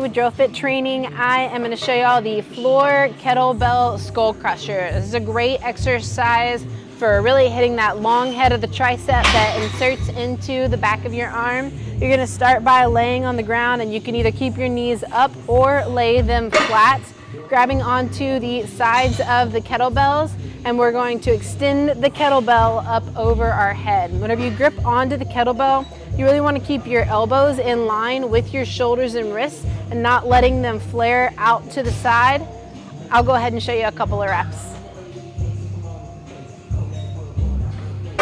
with Drill Fit Training. I am going to show y'all the floor kettlebell skull crusher. This is a great exercise for really hitting that long head of the tricep that inserts into the back of your arm. You're going to start by laying on the ground, and you can either keep your knees up or lay them flat, grabbing onto the sides of the kettlebells, and we're going to extend the kettlebell up over our head. Whenever you grip onto the kettlebell, you really want to keep your elbows in line with your shoulders and wrists and not letting them flare out to the side. I'll go ahead and show you a couple of reps.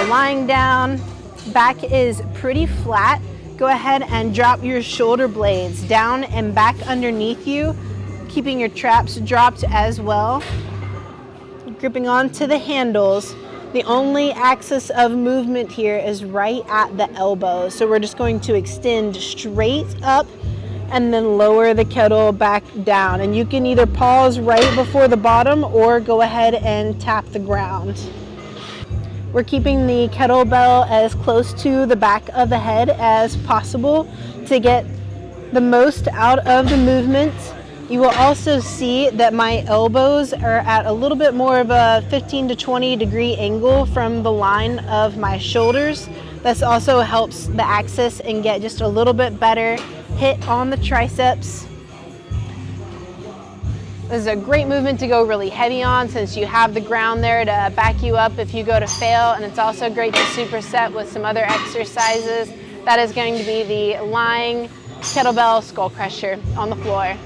Lying down, back is pretty flat. Go ahead and drop your shoulder blades down and back underneath you, keeping your traps dropped as well. Gripping onto the handles. The only axis of movement here is right at the elbow. So we're just going to extend straight up and then lower the kettle back down. And you can either pause right before the bottom or go ahead and tap the ground. We're keeping the kettlebell as close to the back of the head as possible to get the most out of the movement. You will also see that my elbows are at a little bit more of a 15 to 20 degree angle from the line of my shoulders. This also helps the axis and get just a little bit better hit on the triceps. This is a great movement to go really heavy on since you have the ground there to back you up if you go to fail, and it's also great to superset with some other exercises. That is going to be the lying kettlebell skull crusher on the floor.